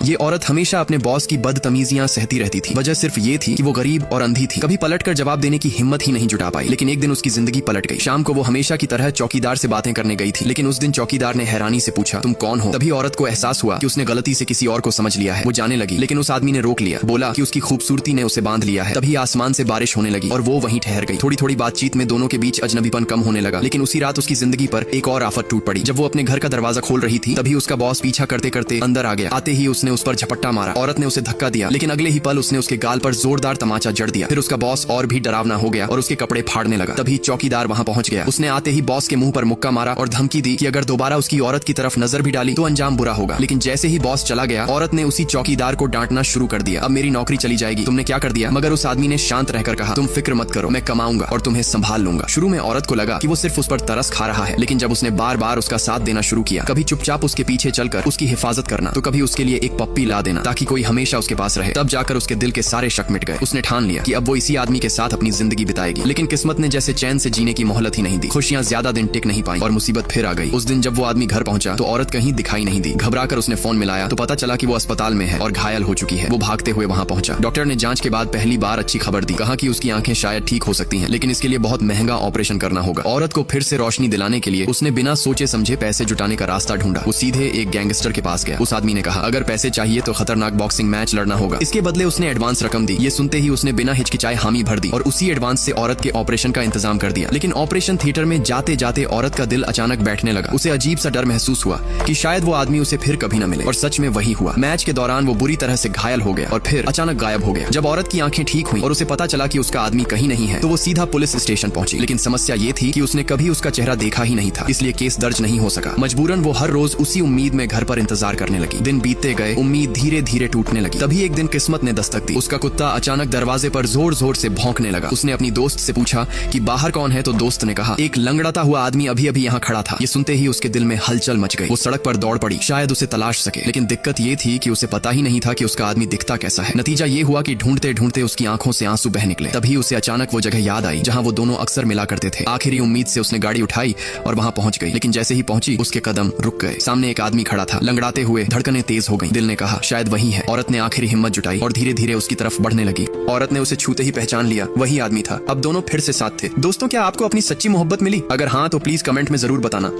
ये औरत हमेशा अपने बॉस की बदतमीजियां सहती रहती थी। वजह सिर्फ ये थी कि वो गरीब और अंधी थी। कभी पलटकर जवाब देने की हिम्मत ही नहीं जुटा पाई। लेकिन एक दिन उसकी जिंदगी पलट गई। शाम को वो हमेशा की तरह चौकीदार से बातें करने गई थी, लेकिन उस दिन चौकीदार ने हैरानी से पूछा, तुम कौन हो? तभी औरत को एहसास हुआ कि उसने गलती से किसी और को समझ लिया है। वो जाने लगी, लेकिन उस आदमी ने रोक लिया। बोला कि उसकी खूबसूरती ने उसे बांध लिया है। तभी आसमान से बारिश होने लगी और वो वहीं ठहर गई। थोड़ी थोड़ी बातचीत में दोनों के बीच अजनबीपन कम होने लगा। लेकिन उसी रात उसकी जिंदगी पर एक और आफत टूट पड़ी। जब वो अपने घर का दरवाजा खोल रही थी, तभी उसका बॉस पीछा करते करते अंदर आ गया। आते ही उसने उस पर झपट्टा मारा। औरत ने उसे धक्का दिया, लेकिन अगले ही पल उसने उसके गाल पर जोरदार तमाचा जड़ दिया। फिर उसका बॉस और भी डरावना हो गया और उसके कपड़े फाड़ने लगा। तभी चौकीदार वहां पहुंच गया। उसने आते ही बॉस के मुंह पर मुक्का मारा और धमकी दी कि अगर दोबारा उसकी औरत की तरफ नजर भी डाली तो अंजाम बुरा होगा। लेकिन जैसे ही बॉस चला गया, औरत ने उसी चौकीदार को डांटना शुरू कर दिया। अब मेरी नौकरी चली जाएगी, तुमने क्या कर दिया? मगर उस आदमी ने शांत रहकर कहा, तुम फिक्र मत करो, मैं कमाऊंगा और तुम्हें संभाल लूंगा। शुरू में औरत को लगा कि वो सिर्फ उस पर तरस खा रहा है, लेकिन जब उसने बार बार उसका साथ देना शुरू किया, कभी चुपचाप उसके पीछे चलकर उसकी हिफाजत करना, तो कभी उसके लिए एक पप्पी ला देना ताकि कोई हमेशा उसके पास रहे, तब जाकर उसके दिल के सारे शक मिट गए। उसने ठान लिया कि अब वो इसी आदमी के साथ अपनी जिंदगी बिताएगी। लेकिन किस्मत ने जैसे चैन से जीने की मोहलत ही नहीं दी। खुशियां ज्यादा दिन टिक नहीं पाई और मुसीबत फिर आ गई। उस दिन जब वो आदमी घर पहुंचा तो औरत कहीं दिखाई नहीं दी। घबराकर उसने फोन मिलाया तो पता चला कि वो अस्पताल में है और घायल हो चुकी है। वो भागते हुए वहां पहुंचा। डॉक्टर ने जांच के बाद पहली बार अच्छी खबर दी। कहा कि उसकी आंखें शायद ठीक हो सकती हैं, लेकिन इसके लिए बहुत महंगा ऑपरेशन करना होगा। औरत को फिर से रोशनी दिलाने के लिए उसने बिना सोचे समझे पैसे जुटाने का रास्ता ढूंढा। वो सीधे एक गैंगस्टर के पास गया। उस आदमी ने कहा, अगर पैसे चाहिए तो खतरनाक बॉक्सिंग मैच लड़ना होगा। इसके बदले उसने एडवांस रकम दी। ये सुनते ही उसने बिना हिचकिचाए हामी भर दी और उसी एडवांस से औरत के ऑपरेशन का इंतजाम कर दिया। लेकिन ऑपरेशन थिएटर में जाते जाते औरत का दिल अचानक बैठने लगा। उसे अजीब सा डर महसूस हुआ कि शायद वो आदमी उसे फिर कभी न मिले। और सच में वही हुआ। मैच के दौरान वो बुरी तरह से घायल हो गया और फिर अचानक गायब हो गया। जब औरत की आंखें ठीक हुई और उसे पता चला कि उसका आदमी कहीं नहीं है, तो वो सीधा पुलिस स्टेशन पहुंची। लेकिन समस्या ये थी कि उसने कभी उसका चेहरा देखा ही नहीं था, इसलिए केस दर्ज नहीं हो सका। मजबूरन वो हर रोज उसी उम्मीद में घर पर इंतजार करने लगी। दिन बीतते गए, उम्मीद धीरे धीरे टूटने लगी। तभी एक दिन किस्मत ने दस्तक दी। उसका कुत्ता अचानक दरवाजे पर जोर जोर से भौंकने लगा। उसने अपनी दोस्त से पूछा कि बाहर कौन है, तो दोस्त ने कहा, एक लंगड़ाता हुआ आदमी अभी अभी यहाँ खड़ा था। ये सुनते ही उसके दिल में हलचल मच गई। वो सड़क पर दौड़ पड़ी, शायद उसे तलाश सके। लेकिन दिक्कत ये थी कि उसे पता ही नहीं था कि उसका आदमी दिखता कैसा है। नतीजा ये हुआ कि ढूंढते ढूंढते उसकी आंखों से आंसू बह निकले। तभी उसे अचानक वो जगह याद आई जहाँ वो दोनों अक्सर मिला करते थे। आखिरी उम्मीद से उसने गाड़ी उठाई और वहाँ पहुंच गई। लेकिन जैसे ही पहुंची, उसके कदम रुक गए। सामने एक आदमी खड़ा था, लंगड़ाते हुए। धड़कनें तेज हो गई। दिल ने कहा, शायद वही है। औरत ने आखिरी हिम्मत जुटाई और धीरे धीरे उसकी तरफ बढ़ने लगी। औरत ने उसे छूते ही पहचान लिया, वही आदमी था। अब दोनों फिर से साथ थे। दोस्तों, क्या आपको अपनी सच्ची मोहब्बत मिली? अगर हाँ, तो प्लीज कमेंट में जरूर बताना।